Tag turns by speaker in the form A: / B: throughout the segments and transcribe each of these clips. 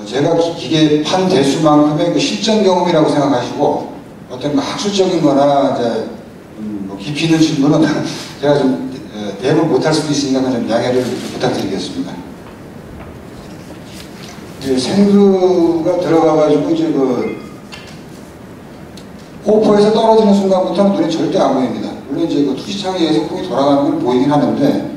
A: 제가 기계판 대수만큼의 그 실전 경험이라고 생각하시고 어떤 그 학술적인 거나 이제 뭐 깊이 있는 질문은 제가 좀 대응을 못할 수도 있으니까 좀 양해를 부탁드리겠습니다. 이제 생두가 들어가가지고 이제 그 호포에서 떨어지는 순간부터는 눈에 절대 안 보입니다. 물론 이제 그 투시창에 의해서 콩이 돌아가는 건 보이긴 하는데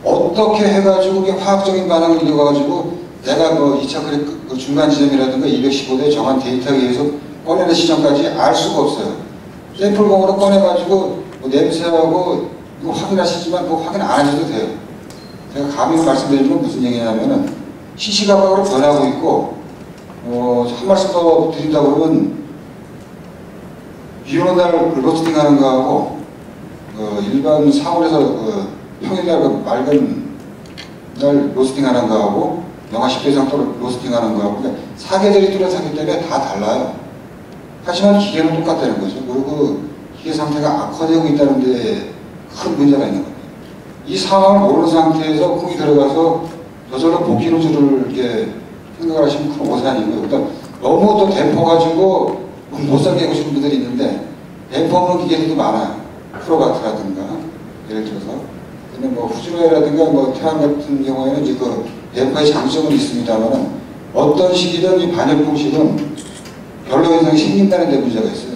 A: 어떻게 해가지고 그게 화학적인 반응을 일어가지고 내가 뭐 2차 그 중간 지점이라든가 215대 정한 데이터에 의해서 꺼내는 시점까지 알 수가 없어요. 샘플봉으로 꺼내가지고 뭐 냄새하고 이거 확인하시지만 그거 확인 안 하셔도 돼요. 제가 감히 말씀드리는 건 무슨 얘기냐면은 시시각각으로 변하고 있고 한 말씀 더 드린다 그러면 비 오는 날 로스팅 하는 거하고 일반 사물에서 평일날 맑은 날 로스팅 하는 거하고 영하 10도 이상 또 로스팅 하는 거하고 그러니까 사계절이 뚜렷하기 때문에 다 달라요. 하지만 기계는 똑같다는 거죠. 그리고 기계 상태가 악화되고 있다는 데 큰 문제가 있는 겁니다. 이 상황을 모르는 상태에서 콩이 들어가서 저절로 복귀 노즐을 이렇게 생각을 하시면 큰 오산이고요. 그러니까 너무 또 댐퍼 가지고 못 살게 해보시는 분들이 있는데 댐퍼 없는 기계들도 많아요. 프로가트라든가 예를 들어서 근데 뭐 후즈로에라든가 뭐 태양 같은 경우에는 이제 그 댐퍼의 장점은 있습니다만 어떤 시기든 이 반역 공식은 결로 현상이 생긴다는 데 문제가 있어요.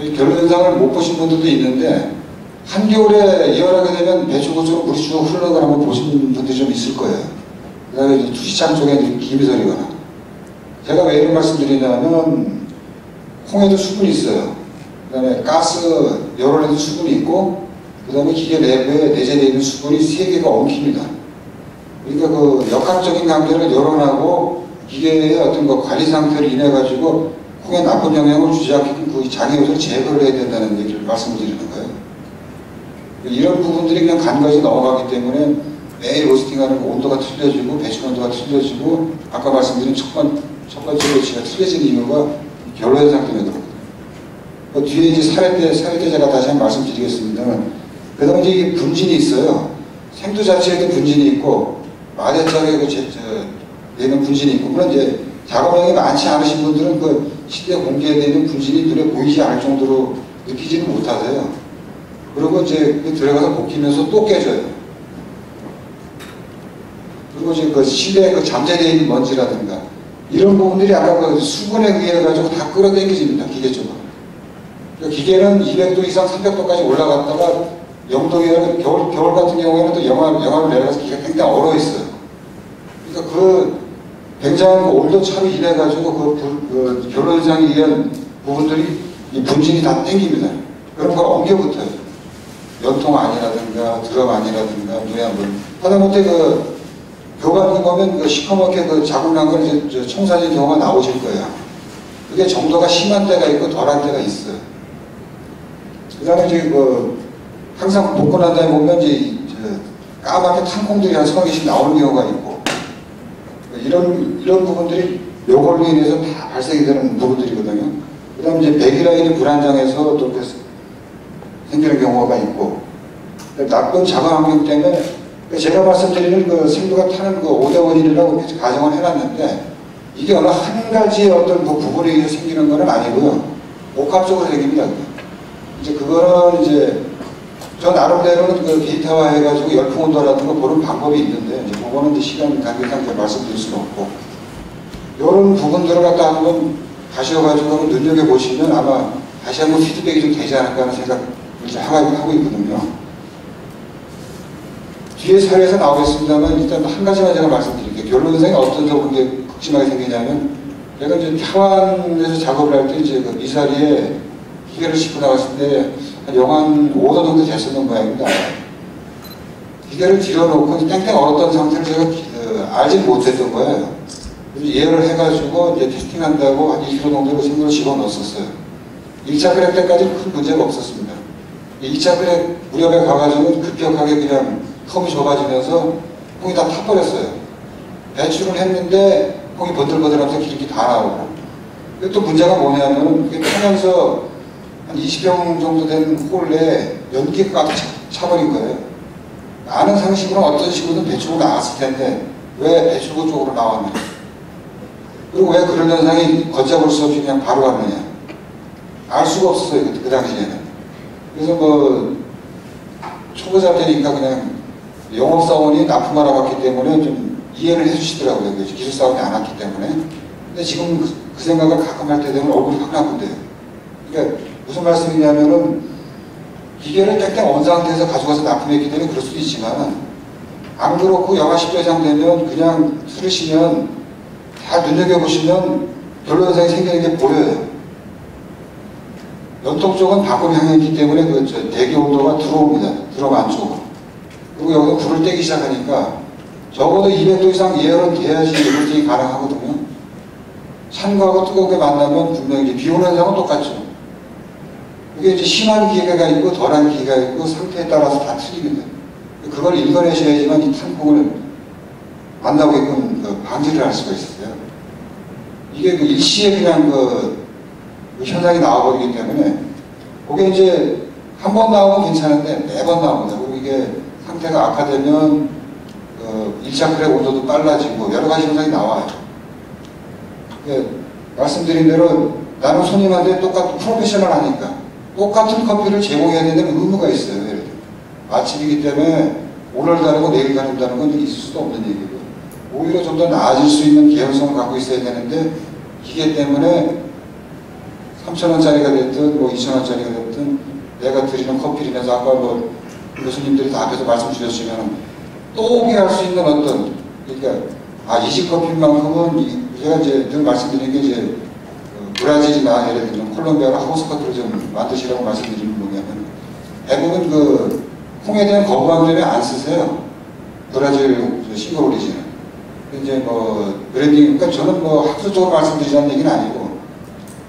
A: 이 결로 현상을 못 보신 분들도 있는데 한겨울에 이열하게 되면 배추고추로 물이 쭉 흐르는 걸 한번 보신 분들이 좀 있을 거예요. 그 다음에 투시창 쪽에 김이 서리거나. 제가 왜 이런 말씀 드리냐면 콩에도 수분이 있어요. 그 다음에 가스 열원에도 수분이 있고 그 다음에 기계 내부에 내재되어 있는 수분이 3개가 엉킵니다. 그러니까 그 역학적인 관계를 열원하고 기계의 어떤 그 관리 상태를 인해 가지고 콩에 나쁜 영향을 주지 않게끔 그 장애 요소를 제거를 해야 된다는 얘기를 말씀을 드리는 거예요. 이런 부분들이 그냥 간과해서 넘어가기 때문에 매일 로스팅하는 온도가 틀려지고 배출 온도가 틀려지고 아까 말씀드린 첫 번째 배치가 틀려지는 이유가 결로현상 때문에 그렇거든요. 그 뒤에 이제 사례 때 제가 다시 한번 말씀드리겠습니다만 그 다음에 이제 분진이 있어요. 생두 자체에도 분진이 있고 마대짝에 내는 분진이 있고 물론 이제 작업량이 많지 않으신 분들은 그 실내 공기에 내는 분진이 눈에 보이지 않을 정도로 느끼지는 못하세요. 그리고 이제 들어가서 볶이면서 또 깨져요. 그리고 이제 그 실내에 그 잠재되어 있는 먼지라든가 이런 부분들이 아까 그 수분에 의해 가지고 다 끌어당겨집니다. 기계 쪽으로. 그러니까 기계는 200도 이상 300도까지 올라갔다가 0도 겨울 같은 경우에는 또 영하로 내려가서 기계가 굉장히 얼어 있어요. 그러니까 그 굉장한 온도 차로 인해 가지고 그 결로 현상에 의한 부분들이 이 분진이 다 땡깁니다. 그런 걸 엉겨붙어요. 연통 안이라든가 드럼 안이라든가 눈에 한번 하다못해 그 교관에 보면 그 시커멓게 그 자국 난 걸 이제 청사진 경우가 나오실 거예요. 그게 정도가 심한 때가 있고 덜한 때가 있어요. 그 다음에 이제 그 항상 볶고 난 다음에 보면 이제 까맣게 탄콩들이 한 서너 개씩 나오는 경우가 있고 이런 부분들이 요걸로 인해서 다 발생이 되는 부분들이거든요. 그 다음에 이제 배기라인이 불안정해서 또 생기는 경우가 있고 나쁜 작업 환경 때문에 제가 말씀드리는 그 생두가 타는 그 5대 원인이라고 가정을 해놨는데 이게 어느 한 가지의 어떤 그 부분에 의해서 생기는 건 아니고요. 복합적으로 생깁니다. 이제 그거는 이제 저 나름대로는 그 데이터화 해가지고 열풍 온도라든가 보는 방법이 있는데 이제 그거는 이제 시간 관계상 말씀드릴 수는 없고 이런 부분들을 갖다 한번 가셔가지고 눈여겨보시면 아마 다시 한번 피드백이 좀 되지 않을까 하는 생각을 하고 있거든요. 뒤에 사례에서 나오겠습니다만 일단 한 가지만 제가 말씀드릴게요. 결로 현상이 어떤 쪽으로 극심하게 생기냐면 제가 이제 타완에서 작업을 할 때 이제 그 미사리에 기계를 싣고 나갔을 때 한 영하 5도 정도 됐었던 모양입니다. 기계를 들여놓고 땡땡 얼었던 상태를 제가 알지 못했던 거예요. 그래서 예열을 해가지고 이제 테스팅한다고 한 2kg 정도로 생물을 집어넣었었어요. 1차 그랩 때까지는 큰 문제가 없었습니다. 2차 그랩 무렵에 가가지고 급격하게 그냥 텀이 좁아지면서 콩이 다 타버렸어요. 배출을 했는데 콩이 번들번들하면서 기름기 다 나오고. 근데 또 문제가 뭐냐면 그게 타면서 한 20평 정도 된 홀에 연기가 가득 차버린 거예요. 아는 상식으로는 어떤 식으로든 배출로 나왔을 텐데 왜 배출구 쪽으로 나왔느냐. 그리고 왜 그런 현상이 걷잡을 수 없이 그냥 바로 왔느냐. 알 수가 없었어요, 그 당시에는. 그래서 뭐, 초보자 때니까 그냥 영업사원이 납품 알아봤기 때문에 좀 이해를 해주시더라고요. 기술사원이 안 왔기 때문에. 근데 지금 그 생각을 가끔 할 때 되면 얼굴이 확 나쁜데요. 그러니까 무슨 말씀이냐면은 기계를 땡땡 언 상태에서 가져가서 납품했기 때문에 그럴 수도 있지만 안 그렇고 영하 10도상 되면 그냥 틀으시면 다 눈여겨보시면 별로 현상이 생기는 게 보여요. 연통 쪽은 밖으로 향해 있기 때문에 그 대기 온도가 들어옵니다. 드럼 안쪽으로. 그리고 여기서 불을 떼기 시작하니까 적어도 200도 이상 예열은 돼야지 불ጤ기 가능하거든요. 찬 거하고 뜨겁게 만나면 분명히 비 오는 현상은 똑같죠. 이게 이제 심한 기계가 있고 덜한 기계가 있고 상태에 따라서 다 틀립니다. 그걸 읽어내셔야지만 이 탄풍을 안 나오게끔 방지를 할 수가 있어요. 이게 그 일시에 그냥 그 현상이 나와버리기 때문에 그게 이제 한 번 나오면 괜찮은데 매번 나옵니다. 그리고 이게 상태가 악화되면 1차 크랙 온도도 빨라지고 여러 가지 현상이 나와요. 말씀드린 대로 나는 손님한테 똑같은 프로페셔널 하니까 똑같은 커피를 제공해야 되는 의무가 있어요. 예를 들어. 아침이기 때문에 오늘 다르고 내일 다른다는 건 있을 수도 없는 얘기고 오히려 좀 더 나아질 수 있는 개연성을 갖고 있어야 되는데 기계 때문에 3,000원짜리가 됐든 뭐 2,000원짜리가 됐든 내가 드리는 커피를 인해서 아까 뭐 교수님들이 다 앞에서 말씀 주셨지만 또 오게 할 수 있는 어떤 그러니까 이 집 커피만큼은 제가 이제 늘 말씀드리는 게 이제 브라질이나 예를 들면 콜롬비아나 하우스 커피를 좀 만드시라고 말씀드리는 뭐냐면 대부분 그 콩에 대한 거부감 때문에 안 쓰세요. 브라질 싱글 오리진은. 이제 뭐 브랜딩 그러니까 저는 뭐 학술적으로 말씀드리자는 얘기는 아니고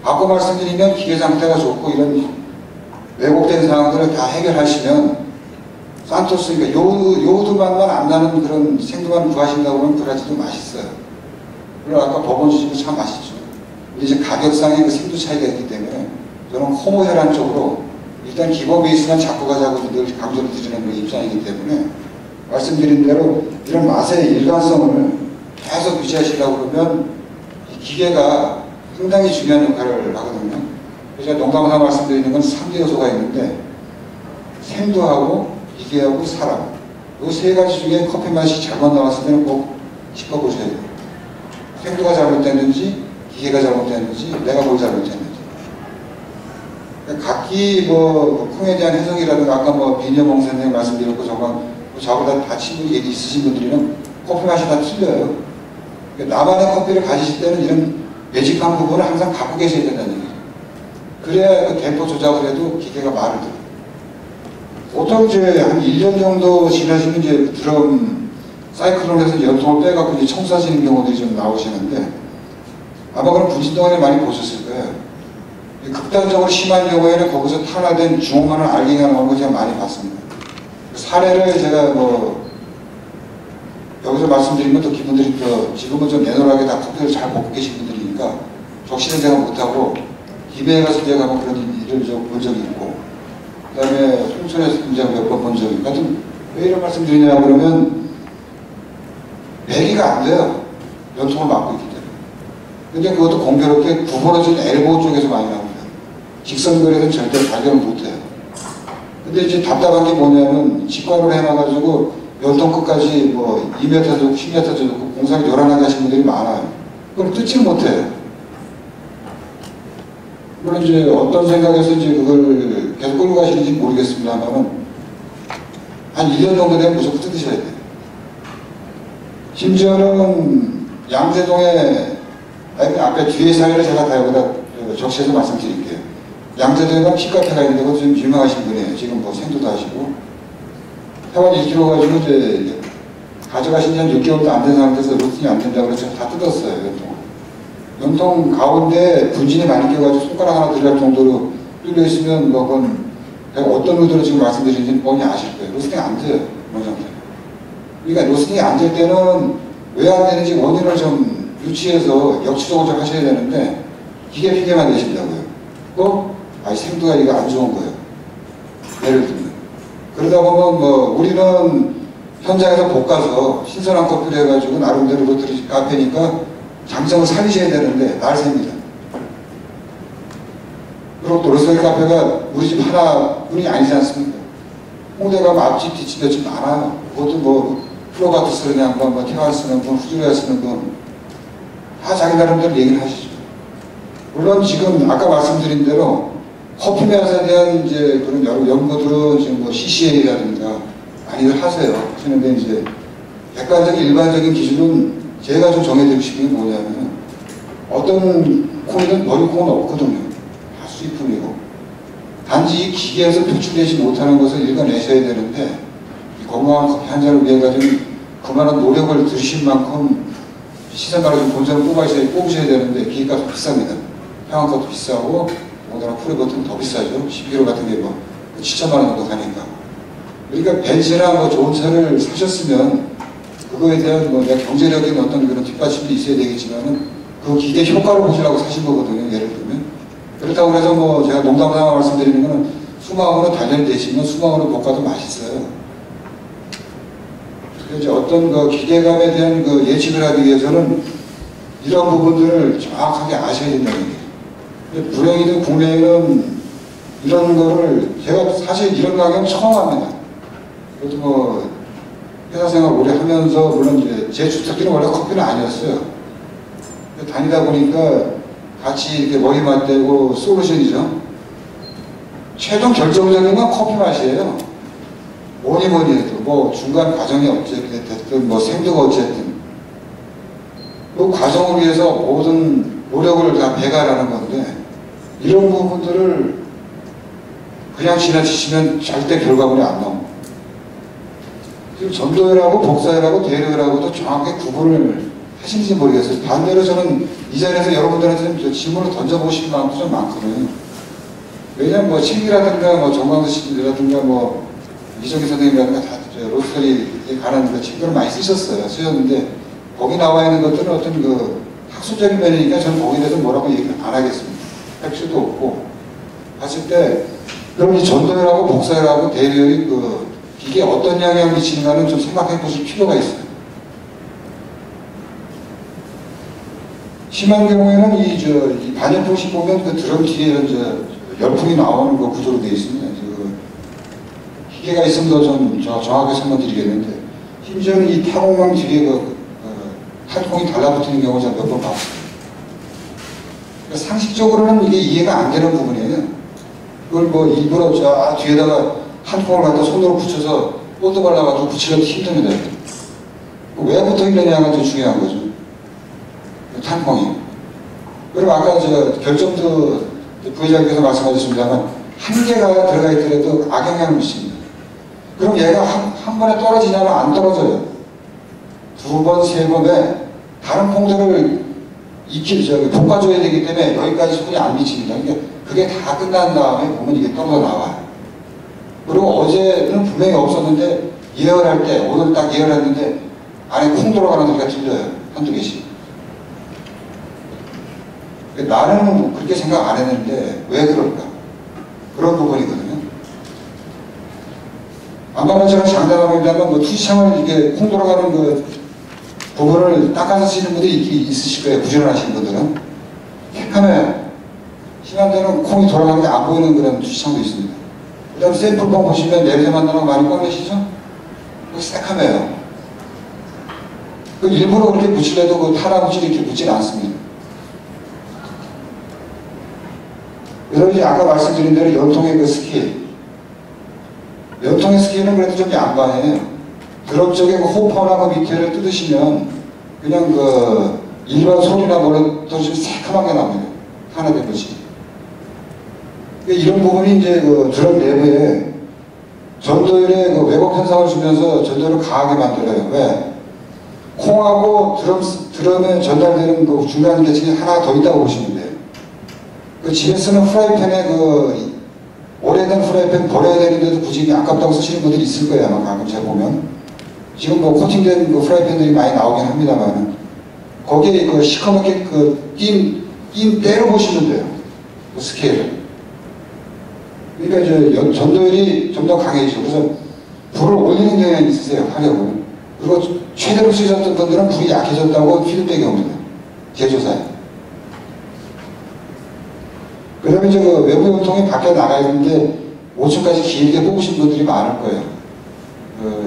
A: 바꿔 말씀드리면 기계 상태가 좋고 이런 왜곡된 상황들을 다 해결하시면 산토스 그러니까 요오드 맛만 안 나는 그런 생두만 구하신다고 하면 브라질도 맛있어요. 물론 아까 버번 주시고 참 맛있죠. 이제 가격상의 그 생두 차이가 있기 때문에 저는 호모혈안 쪽으로 일단 기본 베이스만 잡고 가자고 늘 강조를 드리는 그런 입장이기 때문에 말씀드린 대로 이런 맛의 일관성을 계속 유지하시려고 그러면 이 기계가 상당히 중요한 역할을 하거든요. 그래서 제가 농담삼아 말씀드리는 건 3대 요소가 있는데 생두하고 기계하고 사람 이 세 가지 중에 커피 맛이 잘못 나왔을 때는 꼭 짚어보셔야 돼요. 생두가 잘못됐는지 기계가 잘못됐는지 내가 뭘 잘못했는지 각기 뭐 콩에 대한 해석이라든가 아까 뭐 비녀봉 선생님 말씀드렸고 저건 저보다 다 친분이 있으신 분들이는 커피 맛이 다 틀려요. 나만의 커피를 가지실 때는 이런 매직한 부분을 항상 갖고 계셔야 된다는 얘기죠. 그래야 그 템포 조작을 해도 기계가 말을 들어요. 보통 이제 한 1년 정도 지나시면 이제 드럼 사이클론에서 연통을 빼갖고 이제 청소하시는 경우들이 좀 나오시는데 아마 그런 분진동안에 많이 보셨을 거예요. 극단적으로 심한 경우에는 거기서 탄화된 중후만을 알갱이가 나오는 거 제가 많이 봤습니다. 사례를 제가 뭐 여기서 말씀드리면 또 기분들이 또 지금은 좀 내노라하게 다 커피를 잘 먹고 계신 분들이니까 적시는 제가 못하고 기배에 가서 제가 뭐 그런 일을 좀 본 적이 있고 그 다음에 홍천에서 분장 몇 번 본 적이 있고 하여튼 왜 이런 말씀 드리냐 그러면 배기가 안 돼요. 연통을 막고 있기 때문에. 근데 그것도 공교롭게 구부러진 엘보 쪽에서 많이 나옵니다. 직선거리에서는 절대 발견을 못해요. 근데 이제 답답한 게 뭐냐면 직관을 해놔가지고 연통 끝까지 뭐 2m도 좋고 10m도 좋고 공사를 요란하게 하신 분들이 많아요. 그걸 뜯지를 못해요. 물론 이제 어떤 생각에서 이제 그걸 계속 끌고 가시는지 모르겠습니다만 한 1년 정도 되면 무조건 뜯으셔야 돼요. 심지어는 양재동에 앞에 뒤에 사례를 제가 다 여기다 적시해서 말씀드릴게요. 양재동에 가면 피카페가 있는데 그것도 좀 유명하신 분이에요. 지금 뭐 생도도 하시고 해완 1kg 가지고 이제 가져가신 지 한 6개월도 안 된 상태에서 로스팅이 안 된다고 그래서 다 뜯었어요. 연통 가운데 분진이 많이 껴가지고 손가락 하나 들어갈 정도로 뚫려 있으면 뭐 그건 제가 어떤 의도로 지금 말씀드리는지 뻔히 아실 거예요. 로스팅 안 돼요. 그런 상태. 그러니까 로스팅이 안 될 때는 왜 안 되는지 원인을 좀 유치해서 역추적을 좀 하셔야 되는데 기계 핑계만 내신다고요. 또 생두가 이거 안 좋은 거예요. 예를 들면. 그러다 보면 뭐 우리는 현장에서 볶아서 신선한 커피를 해가지고 나름대로 로터리 카페니까 장점을 살리셔야 되는데 날 셉니다. 그리고 또 로터리 카페가 우리 집 하나뿐이 아니지 않습니까? 홍대 가면 앞집 뒷집 몇 집 많아요. 그것도 뭐 플로바트 쓰는 양반, 뭐 태환 쓰는 분, 후주리아 쓰는 분, 다 자기 나름대로 얘기를 하시죠. 물론 지금 아까 말씀드린 대로 커피 맛에 대한 이제 그런 여러 연구들은 지금 뭐 CCA라든가 많이들 하시는데 이제 객관적인 일반적인 기준은 제가 좀 정해드리고 싶은 게 뭐냐면 어떤 콩이든 버릴 콩은 없거든요. 다 수입품이고 단지 이 기계에서 표출되지 못하는 것을 읽어내셔야 되는데 이 건강한 커피 한 잔을 위해 가지고 그만한 노력을 들으신 만큼 시세가로 좀 본전을 뽑으셔야 되는데 기계가 더 비쌉니다. 평안것도 비싸고 오늘은 프레버트는 더 비싸죠. 12kg 같은 게 뭐 7천만 원 정도 가니까. 그러니까 벤츠나 뭐 좋은 차를 사셨으면 그거에 대한 뭐 내가 경제적인 어떤 그런 뒷받침도 있어야 되겠지만은 그 기계 효과를 보시려고 사신 거거든요. 예를 들면. 그렇다고 해서 뭐 제가 농담삼아 말씀드리는 거는 수마으로 단련되시면 수마으로 볶아도 맛있어요. 이제 어떤 그 기대감에 대한 그 예측을 하기 위해서는 이런 부분들을 정확하게 아셔야 된다는 얘기예요. 불행이든 국내에는 이런 거를 제가 사실 이런 강연 처음 합니다. 그래도 뭐 회사 생활 오래 하면서 물론 이제 제 주특기는 원래 커피는 아니었어요. 다니다 보니까 같이 이렇게 머리 맞대고 솔루션이죠. 최종 결정적인 건 커피 맛이에요. 뭐니 해도 뭐 중간 과정이 어쨌든 뭐 생두가 어쨌든 그 과정을 위해서 모든 노력을 다 배가라는 건데 이런 부분들을 그냥 지나치시면 절대 결과물이 안 나옵니다. 지금 전도회라고 복사회라고 대료회라고도 정확하게 구분을 하시는지 모르겠어요. 반대로 저는 이 자리에서 여러분들한테 질문을 던져보실 마음도 좀 많거든요. 왜냐면 뭐 책이라든가 뭐 정광수 씨라든가 뭐 이정희 선생님이라든가 다 로스터리에 관한 그 책들을 많이 쓰셨는데 거기 나와 있는 것들은 어떤 그 학술적인 면이니까 저는 거기에 대해서 뭐라고 얘기 안 하겠습니다. 할 필요도 없고 봤을 때 그럼 이 전도회라고 복사회라고 대료의 그 이게 어떤 영향을 미치는가는 좀 생각해 보실 필요가 있어요. 심한 경우에는 이 반열풍식 보면 그 드럼 뒤에 열풍이 나오는 그 구조로 되어 있습니다. 그 기계가 있으면 더 좀 정확하게 설명드리겠는데 심지어는 이 타공망 뒤에 탈통이 달라붙는 경우 제가 몇 번 봤어요. 그러니까 상식적으로는 이게 이해가 안 되는 부분이에요. 그걸 뭐 일부러 저 뒤에다가 한 통을 갖다 손으로 붙여서 본드 발라가지고 붙이려도 힘듭니다. 왜 붙어 있느냐가 좀 중요한 거죠. 탄콩이. 그리고 아까 저 결정도 부회장께서 말씀하셨습니다만 한 개가 들어가 있더라도 악영향을 미칩니다. 그럼 얘가 한 번에 떨어지냐면 안 떨어져요. 두 번, 세 번에 다른 콩들을 볶아줘야 되기 때문에 여기까지 손이 안 미칩니다. 그러니까 그게 다 끝난 다음에 보면 이게 떨어져 나와요. 그리고 어제는 분명히 없었는데 예열할 때 오늘 딱 예열했는데 안에 콩 들어가는 소리가 들려요. 한두 개씩. 나는 그렇게 생각 안 했는데 왜 그럴까? 그런 부분이거든요. 아마 제가 장담합니다만 뭐 투시창을 이렇게 콩 돌아가는 그 부분을 닦아서 쓰시는 분들이 있으실 거예요. 부지런하신 분들은. 객하면 심한 데는 콩이 돌아가는 게 안 보이는 그런 투시창도 있습니다. 그 다음 샘플봉 보시면 냄새 만나는 거 많이 꺼내시죠? 그거 새카매요. 그 일부러 그렇게 붙이려도 그 타라 붙이 이렇게 붙지는 않습니다. 여러분이 아까 말씀드린 대로 연통의 그 스킬. 연통의 스킬은 그래도 좀 양반이에요. 드럼 쪽에 그 호퍼나 그 밑에를 뜯으시면 그냥 그 일반 소리나 뭐는 더 좀 새카맣게 나옵니다. 하나 된 것이. 이런 부분이 이제 그 드럼 내부에 전도율에 그 왜곡 현상을 주면서 전도율을 강하게 만들어요. 왜? 콩하고 드럼에 전달되는 그 중간 계층이 하나 더 있다고 보시면 돼요. 그 집에 쓰는 프라이팬에 그 오래된 프라이팬 버려야 되는데도 굳이 아깝다고 쓰시는 분들이 있을 거예요. 아마 가끔 제가 보면. 지금 뭐 코팅된 그 프라이팬들이 많이 나오긴 합니다만 거기에 그 시커멓게 그 낀 때려 보시면 돼요. 그 스케일을. 그러니까 이제 전도율이 좀 더 강해지죠. 그래서 불을 올리는 경향이 있으세요, 화력을. 그리고 최대로 쓰셨던 분들은 불이 약해졌다고 피드백이 옵니다. 제조사에. 그 다음에 이제 그 외부 연통이 밖에 나가야 되는데 5층까지 길게 뽑으신 분들이 많을 거예요.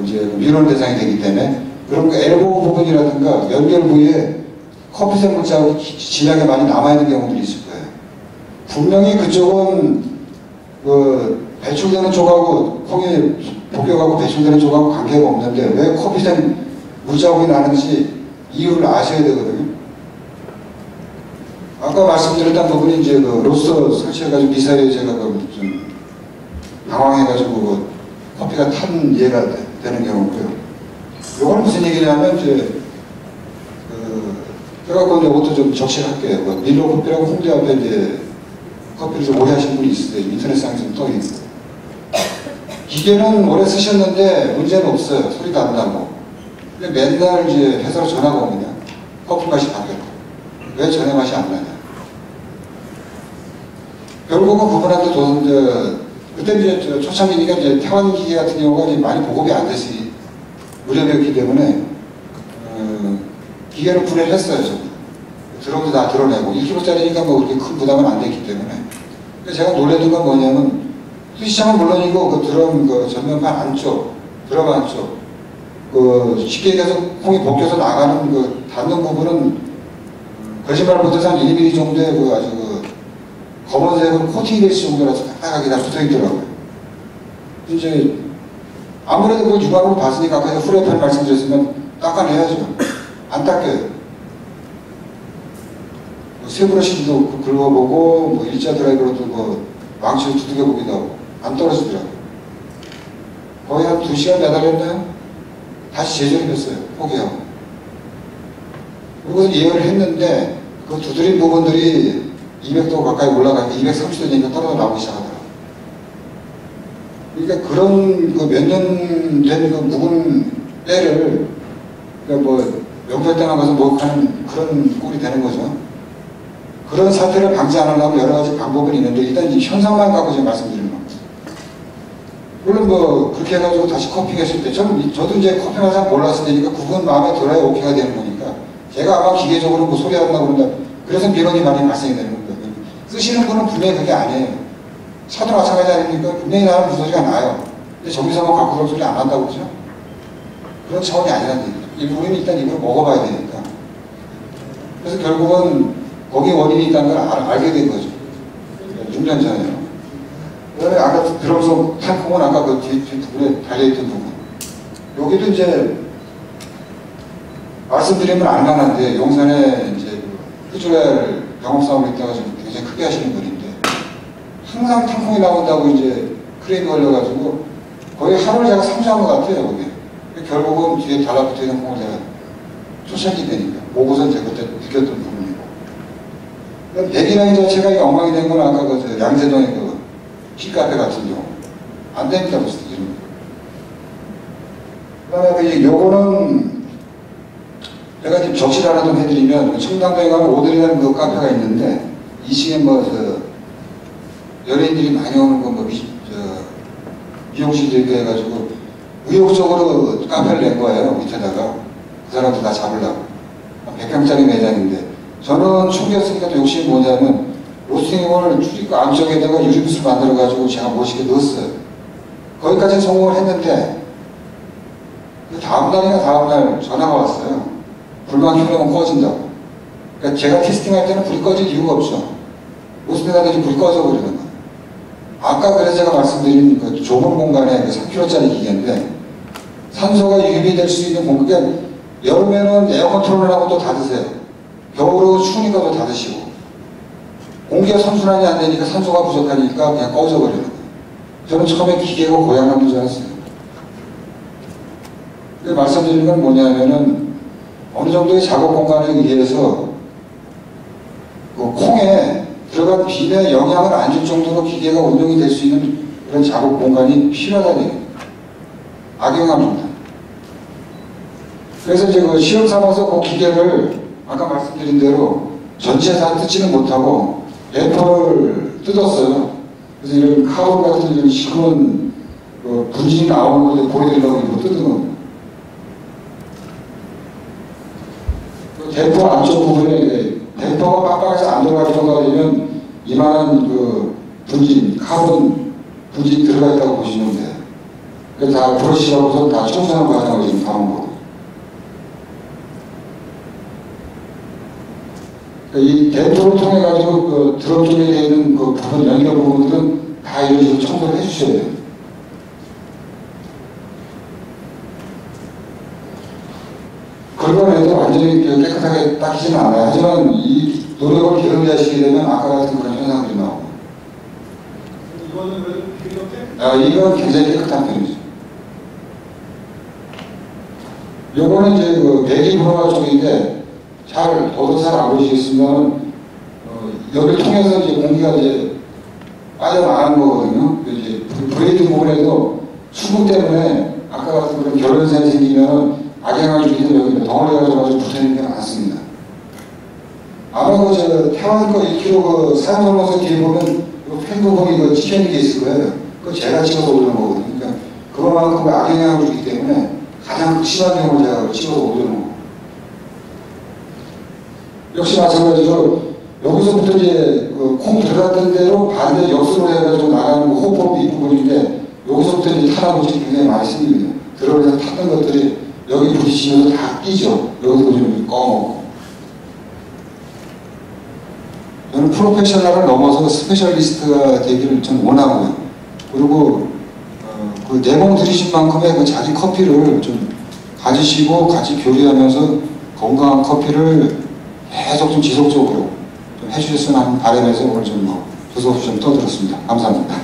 A: 이제 민원 대상이 되기 때문에. 그런 그 엘보 부분이라든가 연결 부위에 커피색 물자국이 진하게 많이 남아있는 경우들이 있을 거예요. 분명히 그쪽은 그 배출되는 쪽하고 콩이 복격하고 배출되는 쪽하고 관계가 없는데 왜 커피색 물자국이 나는지 이유를 아셔야 되거든요. 아까 말씀드렸던 부분이 이제 그 로스터 설치해가지고 미사일에 제가 좀 당황해가지고 그 커피가 탄 예가 되는 경우고요. 이건 무슨 얘기냐면 이제 제가 그건 이것도 좀 적시할게요. 그 밀로 커피라고 홍대 앞에 이제 커피를 좀 오래 하신 분이 있어요. 인터넷상에 좀 떠 있어요. 기계는 오래 쓰셨는데 문제는 없어요. 소리도 안 나고. 근데 맨날 이제 회사로 전화가 옵니다. 커피 맛이 바뀌었다. 왜 전에 맛이 안 나냐. 결국은 그분한테 그때 이제 초창기니까 이제 태환 기계 같은 경우가 이제 많이 보급이 안 됐으니 무렵이었기 때문에 기계를 분해했어요. 드럼도 다 드러내고 1kg짜리니까 뭐 그렇게 큰 부담은 안 됐기 때문에. 제가 놀랬던 건 뭐냐면 수시장은 물론이고 그 드럼 그 전면판 안쪽, 드럼 안쪽 쉽게 얘기해서 콩이 벗겨서 나가는 그 닿는 부분은 거짓말 못해서 한 1mm 정도의 아주 검은색으로 코팅이 될 정도라서 딱딱하게 다 붙어 있더라고요. 이제 아무래도 그 육안으로 봤으니까 아까 후레팬 말씀드렸으면 닦아내야죠. 안 닦여요. 쇠브러시도 긁어보고 일자 드라이버로도 망치로 두들겨보기도 하고 안 떨어지더라고요. 거의 한 2시간 매달렸나요? 다시 재조립했어요. 포기하고. 그리고 예열을 했는데 그 두드린 부분들이 200도 가까이 올라가니까 230도 되니까 떨어져 나오기 시작하더라고요. 그러니까 그런 그 몇 년 된 그 묵은 때를 그러니까 명절 때만 가서 목욕하는 그런 꼴이 되는 거죠. 그런 사태를 방지 안 하려면 여러 가지 방법은 있는데 일단 이 현상만 갖고 제가 말씀드리는 겁니다. 물론 그렇게 해가지고 다시 커핑했을 때 저도 이제 커피 맛을 몰랐으니까 그분 마음에 들어야 오케이가 되는 거니까 제가 아마 기계적으로 뭐 소리 안 나고 그런다. 그래서 민원이 많이 발생이 되는 겁니다. 쓰시는 분은 분명히 그게 아니에요. 차도 마찬가지 아닙니까? 분명히 나는 무소리가 나요. 근데 저기서 뭐 갖고 그런 소리 안 한다고 그러죠? 그런 차원이 아니라는 얘기죠. 우리는 일단 이걸 먹어봐야 되니까. 그래서 결국은 거기에 원인이 있다는 걸 알게 된 거죠. 6년 전에요. 그 다음에 아까 들어서 탄콩은 아까 그 뒷부분에 달려있던 부분. 여기도 이제 말씀드리면 알만한데 용산에 이제 흡수할 영업사업을 했다가 좀 굉장히 크게 하시는 분인데 항상 탕콩이 나온다고 이제 크레임이 걸려가지고 거의 하루를 제가 상주한 것 같아요. 거기. 결국은 뒤에 달라붙어 있는 콩을 제가 쫓아기 되니까 보고선 제가 그때 느꼈던 부분이고 내기라인 자체가 엉망이 된 건 아까 그 양재동의 그 힐카페 같은 경우 안 됩니다. 이런 그 다음에 요거는 제가 지금 적시를 하나 좀 해드리면 청담동에 가면 오드리라는 그 카페가 있는데 2층에 연예인들이 많이 오는 거 미용실 이렇게 해가지고 의욕적으로 카페를 낸 거예요. 밑에다가 그 사람들 다 잡으려고 100평짜리 매장인데 저는 초기였으니까 또 욕심이 뭐냐면 로스팅을 출입구 안쪽에다가 유리붓을 만들어가지고 제가 멋있게 넣었어요. 거기까지 성공을 했는데 그 다음날이나 다음날 전화가 왔어요. 불만 켜려면 꺼진다고. 그러니까 제가 테스팅할 때는 불이 꺼질 이유가 없죠. 로스팅하더니 불이 꺼져버리는 거예요. 아까 그래서 제가 말씀드린 그 좁은 공간에 그 3kg짜리 기계인데 산소가 유입될 수 있는 공간, 그러니까 여름에는 에어 컨트롤을 하고 또 닫으세요. 겨울은 추우니까 또 닫으시고 공기가 선순환이 안 되니까 산소가 부족하니까 그냥 꺼져버리는 거예요. 저는 처음에 기계가 고장난 줄 알았어요. 말씀드리는 건 뭐냐면은 어느 정도의 작업 공간에 의해서 그 콩에 들어간 비에 영향을 안 줄 정도로 기계가 운영이 될 수 있는 그런 작업 공간이 필요하다는 얘기입니다. 악용합니다. 그래서 이제 그 시험 삼아서 그 기계를 아까 말씀드린 대로 전체 다 뜯지는 못하고 래퍼를 뜯었어요. 그래서 이런 카본 같은 이런 시커먼 그 분진이 나오는 걸 보여드리려고 이거 뜯은 겁니다. 그 대포 안쪽 부분에 대포가 빡빡해서 안 들어갈 정도가 되면 이만한 그 분진, 카본 분진이 들어가 있다고 보시면 돼요. 그래서 다 브러쉬하고서 다 청소하는 과정을 지금 담은 거고. 이 대포를 통해 가지고 그 드럼 쪽에 되어 있는 그 부분, 연결 부분들은 다 이런 식으로 청소를 해주셔야 돼요. 긁어내도 완전히 깨끗하게 닦이지는 않아요. 하지만 이 노력을 게을리하시게 되면 아까 같은 그런 현상들이 나오고.
B: 이거는 그래도 깨끗해?
A: 이건 굉장히 깨끗한 편이죠. 요거는 이제 그 배기 브로가 쪽인데 더도 잘 안 보시겠으면 여기를 통해서 이제 공기가 이제 빠져나가는 거거든요. 이제 브레이크 부분에도 수분 때문에 아까 같은 그런 결연선이 생기면 악영향을 주기 때문에 여기 덩어리가 좀 붙어있는 게 많습니다. 아마 그 태완 거 2kg 그 사용설명서 뒤에 보면 팬 부분이 그 찍혀있는 게 있을 거예요. 그거 제가 찍어서 올리는 거거든요. 그러니까 그거만큼 악영향을 주기 때문에 가장 심한 경우를 제가 찍어서 올리는 거고. 역시 마찬가지로 여기서부터 이제 콩 들어갔던 대로 반대 역수로 해가지고 나가는 호흡법 윗부분인데 여기서부터 이제 탄화물질이 굉장히 많이 생깁니다. 들어가서 탔던 것들이 여기 부딪히면서 다 끼죠. 여기서 좀 꺼먹고. 저는 프로페셔널을 넘어서 스페셜리스트가 되기를 좀 원하고요. 그리고 그 내공 들이신 만큼의 그 자기 커피를 좀 가지시고 같이 교류하면서 건강한 커피를 계속 좀 지속적으로 좀 해주셨으면 하는 바람에서 오늘 좀 두서없이 좀 떠들었습니다. 감사합니다.